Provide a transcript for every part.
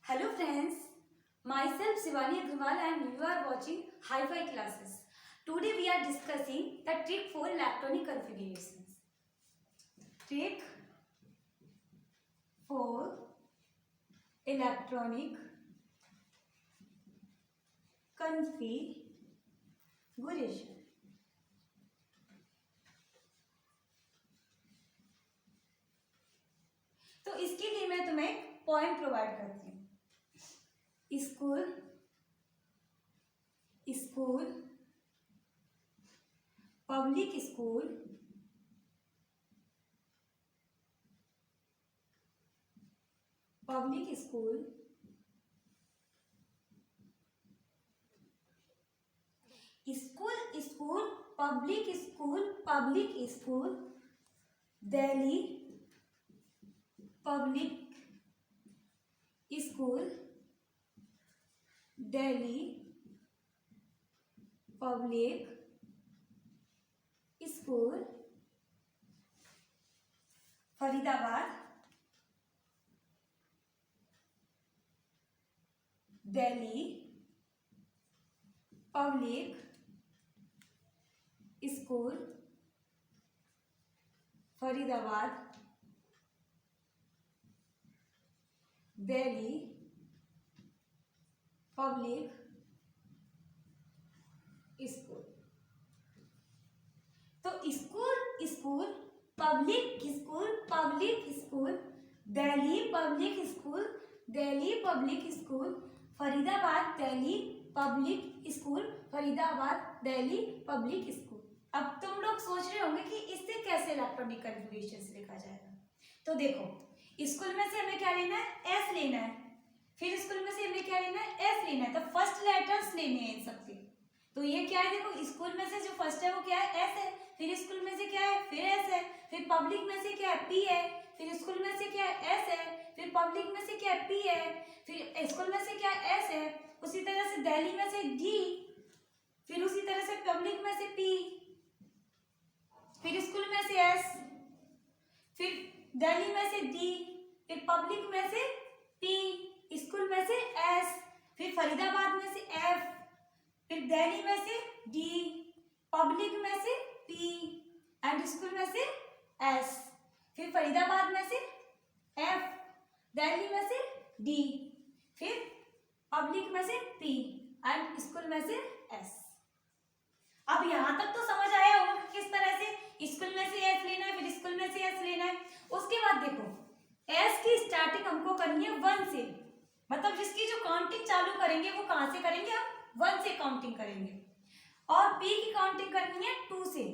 Hello friends, myself Shivani Agrawal and you are watching Hi-Fi classes. Today we are discussing the trick for electronic configurations. Trick for electronic configuration. तो इसके लिए मैं तुम्हें point provide करती हूँ. School public school public school Delhi public school Delhi public school Faridabad Delhi public school Faridabad Delhi public school. तो school public school Delhi public school Faridabad Delhi public school Faridabad Delhi public school. अब तुम लोग सोच रहे होंगे कि इससे कैसे इलेक्ट्रॉनिक कन्फिगरेशन लिखा जाएगा. तो देखो, स्कूल में से हमें क्या लेना है, एस लेना है. फिर स्कूल में से हमें क्या लेना है, एस लेना है. तो फर्स्ट लेटर्स लेने हैं इन सबके. तो ये क्या है, देखो स्कूल में से जो फर्स्ट है वो क्या है, एस है. फिर स्कूल में से क्या है, फिर एस है. फिर पब्लिक में से क्या है, पी है. फिर स्कूल में से क्या है, एस है. फिर पब्लिक में से क्या है, पी है. फिर स्कूल में से क्या है, एस है. उसी तरह से दिल्ली में से डी. फिर उसी तरह से पब्लिक में से पी. फिर स्कूल में से एस. फिर दिल्ली में से डी. फिर पब्लिक में से पी. स्कूल में से एस. फिर फरीदाबाद में से एफ. फिर दिल्ली में से डी. पब्लिक में से पी एंड स्कूल में से एस. फिर फरीदाबाद में से एफ. दिल्ली में से डी. फिर पब्लिक में से पी एंड स्कूल में से एस. अब यहां तक तो समझ आया होगा कि किस तरह से स्कूल में से एस लेना है, फिर स्कूल में से एस लेना है. उसके बाद देखो, एस की स्टार्टिंग हमको करनी है 1 से. मतलब जिसकी जो काउंटिंग चालू करेंगे वो कहां से करेंगे, हम 1 से काउंटिंग करेंगे. और पी की काउंटिंग करनी है 2 से.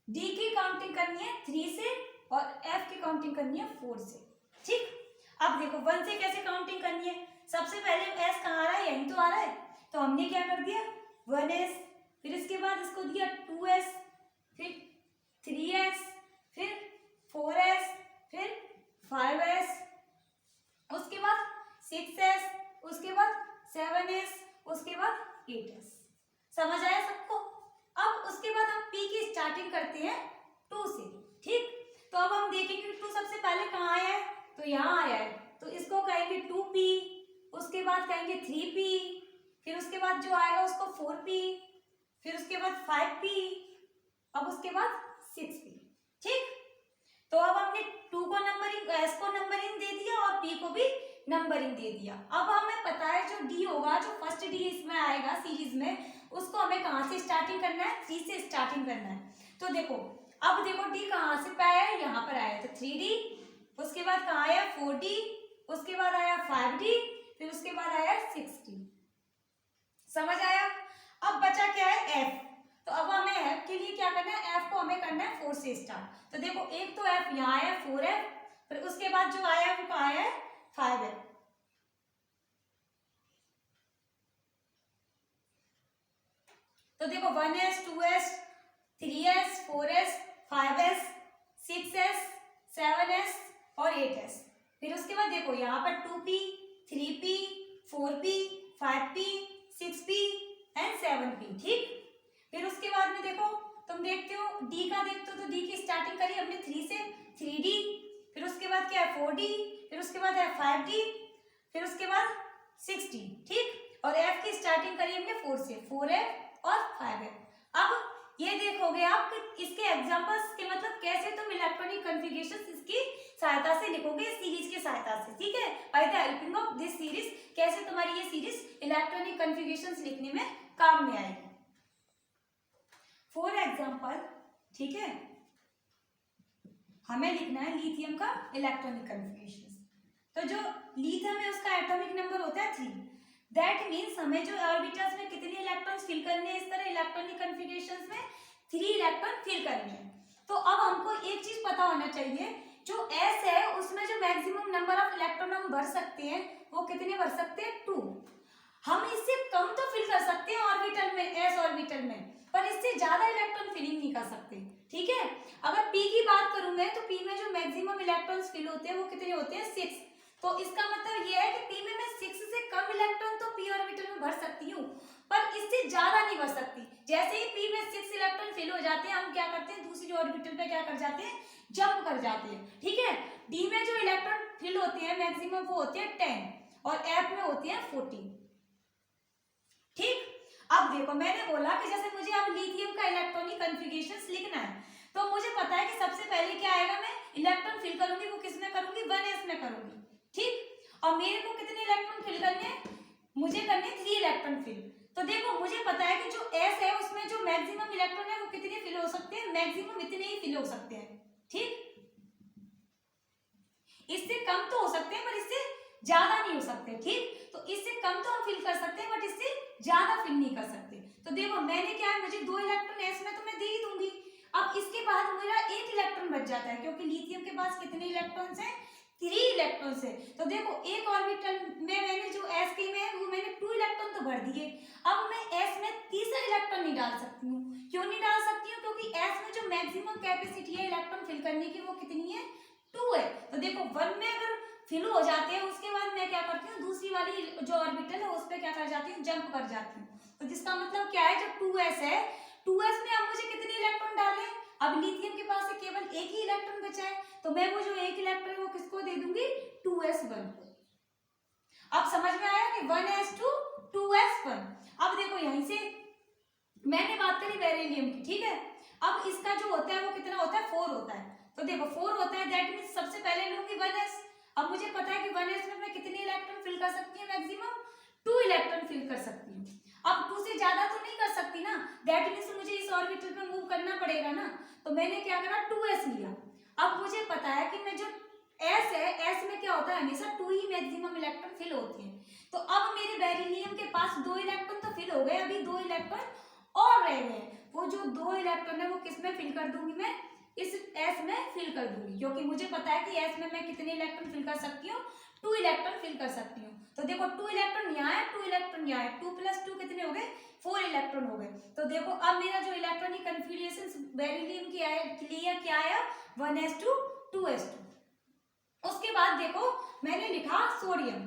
डी की काउंटिंग करनी है 3 से. और एफ की काउंटिंग करनी है 4 से. ठीक. अब देखो 1 से कैसे काउंटिंग करनी है. सबसे पहले एस कहाँ आ रहा है, यहीं तो आ रहा है. तो हमने क्या कर दिया, 1s. फिर इसके बाद इसको दिया 2s. फिर 3s. फिर 4s. फिर 5s. उसके बाद 6s. उसके बाद 7s. उसके बाद 8s. समझ आया सबको. अब उसके बाद हम p की स्टार्टिंग करते हैं 2 से. ठीक. तो अब हम देखेंगे 2 सबसे पहले कहाँ आया है, तो यहाँ आया है. तो इसको कहेंगे 2p. उसके बाद कहेंगे 3p. फिर उसके बाद जो आएगा उसको 4p. फिर उसके बाद 5p. अब उसके बाद 6p. ठीक. तो अब हमने 2 को नंबरिंग, s को नंबरिंग दे दिया और p को भी नंबरिंग दे दिया. अब हमें पता है जो d होगा, जो फर्स्ट d इसमें आएगा सीरीज में, उसको हमें कहाँ से स्टार्टिंग करना है, 3 से स्टार्टिंग करना है. तो देखो, अब देखो d कहाँ से पे आया है, यहाँ पर आया है. तो 3d. उसके बाद कहाँ आया, 4d. उसके बाद आया 5d. फिर उसके बाद आया 6d. समझ आया. अब बचा क्या है, f. तो अब हमें f के लिए क्या करना है, f को हमें करना है 4 से स्टार्ट. तो देखो एक तो f यहाँ आया 4f. फिर उसके बाद जो आया वो कहाँ आया है, 5f. तो देखो 1s 2s 3s 4s 5s 6s 7s और 8s. फिर उसके बाद देखो यहाँ पर 2p 3p 4p 5p 6p and 7p. ठीक. फिर उसके बाद में देखो, तुम देखते हो डी का देखते हो, तो डी की स्टार्टिंग करी हमने 3 से, 3d. फिर उसके बाद क्या है 4d. फिर उसके बाद है 5d. फिर उसके बाद 60, ठीक। और F की स्टार्टिंग करी हमने 4 से, 4F और 5F। अब ये देखोगे आप कि इसके एग्जांपल्स के मतलब कैसे तुम इलेक्ट्रॉनिक कॉन्फ़िगरेशंस इसकी सहायता से लिखोगे, इस सीरीज की सहायता से, ठीक है। By the helping of this series, कैसे तुम्हारी ये सीरीज इलेक्ट्रॉनिक कॉन्फ़िगरेशंस लिखने में काम में आएगी। फॉर एग्जांपल, ठीक है, हमें लिखना है लिथियम का इलेक्ट्रॉनिक कॉन्फ़िगरेशंस। तो जो लिथियम है उसका एटॉमिक नंबर होता है 3। दैट मीन्स हमें जो ऑर्बिटल्स में कितने इलेक्ट्रॉन्स फिल करने हैं इस तरह इलेक्ट्रॉनिक कॉन्फ़िगरेशंस में 3 इलेक्ट्रॉन फिल करने हैं। तो अब हमको एक चीज पता होना चाहिए, जो S है उसमें जो मैक्सिमम नंबर ऑफ इलेक्ट्रॉन हम भर सकते हैं वो कितने भर सकते हैं, 2। हम इससे कम तो फिल कर सकते हैं ऑर्बिटल में, S ऑर्बिटल में, पर इससे ज्यादा इलेक्ट्रॉन फिलिंग नहीं कर सकते, ठीक है। अगर P की बात करूं मैं, तो P में जो मैक्सिमम इलेक्ट्रॉन्स फिल होते हैं वो कितने होते हैं, 6। तो इसका मतलब ये है कि P में मैं 6 से कम इलेक्ट्रॉन तो P ऑर्बिटल में भर सकती हूँ, पर इससे ज्यादा नहीं भर सकती। जैसे ही P में 6 इलेक्ट्रॉन फिल हो जाते हैं, हम क्या करते हैं, दूसरी ऑर्बिटल पे क्या कर जाते हैं, जंप कर जाते हैं, ठीक है। D में जो इलेक्ट्रॉन फिल होते हैं मैक्सिमम वो होते हैं 10 और F में होते हैं 14, ठीक। अब देखो मैंने बोला कि जैसे मुझे अब लिथियम का इलेक्ट्रॉनिक कॉन्फ़िगरेशंस लिखना है, तो मुझे पता है कि सबसे पहले क्या आएगा, मैं इलेक्ट्रॉन फिल करूंगी, वो किस में करूंगी, 1s में करूंगी, ठीक। और मेरे को कितने इलेक्ट्रॉन फिल करने हैं, मुझे करने 3 इलेक्ट्रॉन फिल। तो देखो मुझे पता है कि जो S है उसमें जो मैक्सिमम इलेक्ट्रॉन है वो कितने फिल हो सकते हैं, मैक्सिमम इतने ही फिल हो सकते हैं, ठीक। इससे कम तो हो सकते हैं पर इससे ज्यादा नहीं हो सकते, ठीक। तो इससे कम तो हम फिल कर सकते हैं बट इससे ज्यादा फिल नहीं कर सकते। तो देखो मैंने क्या है, मुझे 2 इलेक्ट्रॉन S में तो मैं दे ही दूंगी। अब इसके बाद मेरा 1 इलेक्ट्रॉन बच जाता है, क्योंकि लिथियम के पास कितने इलेक्ट्रॉन्स हैं, 3 इलेक्ट्रॉन्स है। तो देखो एक ऑर्बिटल में मैंने जो S के में है वो मैंने 2 इलेक्ट्रॉन तो भर दिए। अब मैं S में तीसरा इलेक्ट्रॉन नहीं डाल सकती हूँ। क्यों नहीं डाल सकती हूँ, क्योंकि S में जो मैक्सिमम कैपेसिटी है इलेक्ट्रॉन फिल करने की वो कितनी है, 2 है। तो देखो 1 में अगर फिल हो जाते हैं उसके बाद मैं क्या करती हूँ, दूसरी वाली जो ऑर्बिटल है उस पर क्या कर जाती हूँ, जंप कर जाती हूँ। तो जिसका मतलब क्या है, जो 2s है, 2s में अब मुझे कितने इलेक्ट्रॉन डालने हैं, अब लिथियम के पास से केवल 1 ही इलेक्ट्रॉन बचा है, तो मैं वो जो 1 इलेक्ट्रॉन है वो किसको दे दूंगी, 2s1 को। अब समझ में आया कि 1s2 2s1। अब देखो यहीं से मैंने बात करी बेरिलियम की, ठीक है। अब इसका जो होता है वो कितना होता है, 4 होता है। तो देखो 4 होता है, दैट मींस सबसे पहले लूंगी 1s। अब मुझे पता है कि 1s में मैं कितने इलेक्ट्रॉन फिल कर सकती हूँ, मैक्सिमम 2 इलेक्ट्रॉन फिल कर सकती हूँ। अब 2 से ज्यादा तो नहीं कर सकती ना, दैट मींस मुझे इस ऑर्बिटल पे मूव करना पड़ेगा ना। तो मैंने क्या करा, 2s लिया। अब मुझे पता है कि मैं जो s है, s में क्या होता है, हमेशा 2 ही मैक्सिमम इलेक्ट्रॉन फिल होते हैं। तो अब मेरे बेरिलियम के पास 2 इलेक्ट्रॉन तो फिल हो गए, अभी 2 इलेक्ट्रॉन और रह गए। वो जो 2 इलेक्ट्रॉन है वो किस में फिल कर दूंगी, मैं इस S में फिल कर दूंगी, क्योंकि मुझे पता है कि S में मैं कितने इलेक्ट्रॉन फिल कर सकती हूँ, 2 इलेक्ट्रॉन फिल कर सकती हूँ। तो देखो 2 इलेक्ट्रॉन यहाँ है, 2 इलेक्ट्रॉन यहाँ है, 2 + 2 कितने हो गए, 4 इलेक्ट्रॉन हो गए। तो देखो अब मेरा जो इलेक्ट्रॉनिक कॉन्फ़िगरेशन बेरिलियम की आया, क्लियर क्या आया, 1s2 2s2। उसके बाद देखो मैंने लिखा सोडियम।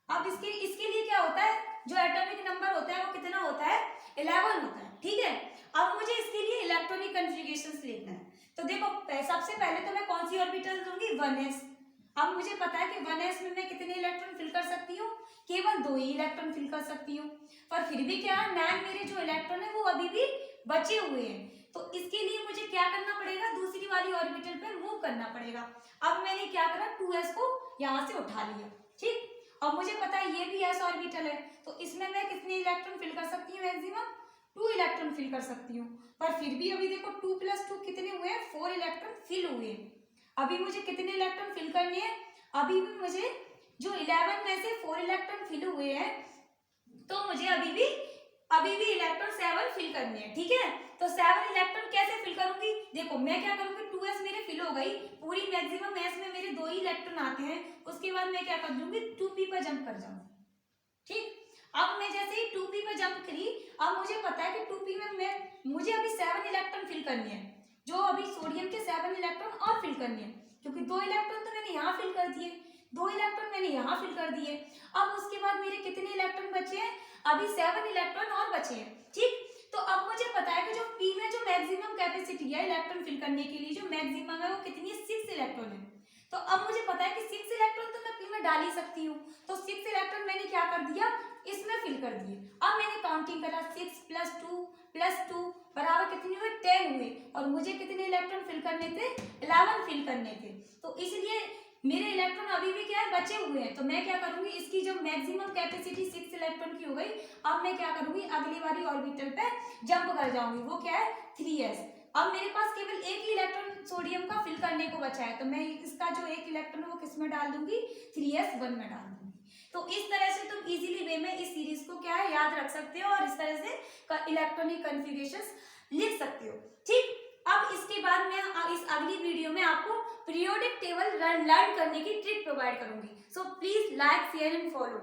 अब इसके लिए क्या होता है, जो एटॉमिक नंबर होता है वो कितना होता है, 11 होता है, ठीक है। अब मुझे इसके लिए इलेक्ट्रॉनिक कॉन्फ़िगरेशंस लिखना है। तो देखो सबसे पहले तो मैं कौन सी ऑर्बिटल दूंगी, 1s। अब मुझे पता है कि 1s में मैं कितने इलेक्ट्रॉन फिल कर सकती हूँ, केवल 2 ही इलेक्ट्रॉन फिल कर सकती हूँ। पर फिर भी क्या 9 मेरे जो इलेक्ट्रॉन है वो अभी भी बचे हुए हैं। तो इसके लिए मुझे क्या करना पड़ेगा, दूसरी वाली ऑर्बिटल पे मूव करना पड़ेगा। अब मैंने क्या करा, 2s को यहाँ से उठा लिया, ठीक। अब मुझे पता है ये भी s ऑर्बिटल है, तो इसमें मैं कितने इलेक्ट्रॉन फिल कर सकती हूँ, मैक्सिमम 2 इलेक्ट्रॉन फिल कर सकती हूँ। पर फिर भी अभी देखो 2 + 2 कितने हुए हैं, 4 इलेक्ट्रॉन फिल हुए हैं। अभी मुझे कितने इलेक्ट्रॉन फिल करने हैं, अभी भी मुझे जो 11 में से 4 इलेक्ट्रॉन फिल हुए हैं, तो मुझे अभी भी इलेक्ट्रॉन 7 फिल करने हैं, ठीक है। तो 7 इलेक्ट्रॉन कैसे फिल करूंगी, देखो मैं क्या करूंगी, 2s मेरे फिल हो गई पूरी, मैक्सिमम s में मेरे 2 ही इलेक्ट्रॉन आते हैं। उसके बाद मैं क्या कर दूंगी, 2p पर जंप कर जाऊंगी, ठीक। अब मैं जैसे ही 2p पर जंप करी, अब मुझे पता है कि 2p में मुझे अभी 7 इलेक्ट्रॉन फिल करने हैं, जो अभी सोडियम के 7 इलेक्ट्रॉन और फिल करने हैं, क्योंकि 2 इलेक्ट्रॉन तो मैंने यहाँ फिल कर दिए, 2 इलेक्ट्रॉन मैंने यहाँ फिल कर दिए। अब उसके बाद मेरे कितने इलेक्ट्रॉन बचे हैं, अभी 7 इलेक्ट्रॉन और बचे हैं, ठीक। तो अब मुझे पता है कि जो p में जो मैक्सिमम कैपेसिटी है इलेक्ट्रॉन फिल करने के लिए, जो मैक्सिमम है वो कितनी है, 6 इलेक्ट्रॉन है। तो अब मुझे पता है कि 6 इलेक्ट्रॉन तो मैं p में डाल ही सकती हूँ। तो 6 इलेक्ट्रॉन मैंने क्या कर दिया, इसमें फिल कर दिए। अब मैंने काउंटिंग करा, 6 + 2 बराबर कितने हुए, 10 हुए, और मुझे कितने इलेक्ट्रॉन फिल करने थे, 11 फिल करने थे। तो इसलिए मेरे इलेक्ट्रॉन अभी भी क्या है, बचे हुए हैं। तो मैं क्या करूंगी, इसकी जो मैक्सिमम कैपेसिटी 6 इलेक्ट्रॉन की हो गई, अब मैं क्या करूंगी, अगली वाली ऑर्बिटल पे जंप कर जाऊंगी, वो क्या है 3s। अब मेरे पास केवल एक ही इलेक्ट्रॉन सोडियम का फिल करने को बचा है, तो मैं इसका जो एक इलेक्ट्रॉन है वो किस में डाल दूंगी, 3s1 में डाल दूंगी। तो इस तरह से तुम इजीली वे में इस सीरीज को क्या है, याद रख सकते हो और इस तरह से इलेक्ट्रॉनिक कन्फिगरेशंस लिख सकते हो। ठीक, अब इसके बाद मैं इस अगली वीडियो में आपको पीरियोडिक टेबल लर्न करने की ट्रिक प्रोवाइड करूंगी। So please like, share and follow.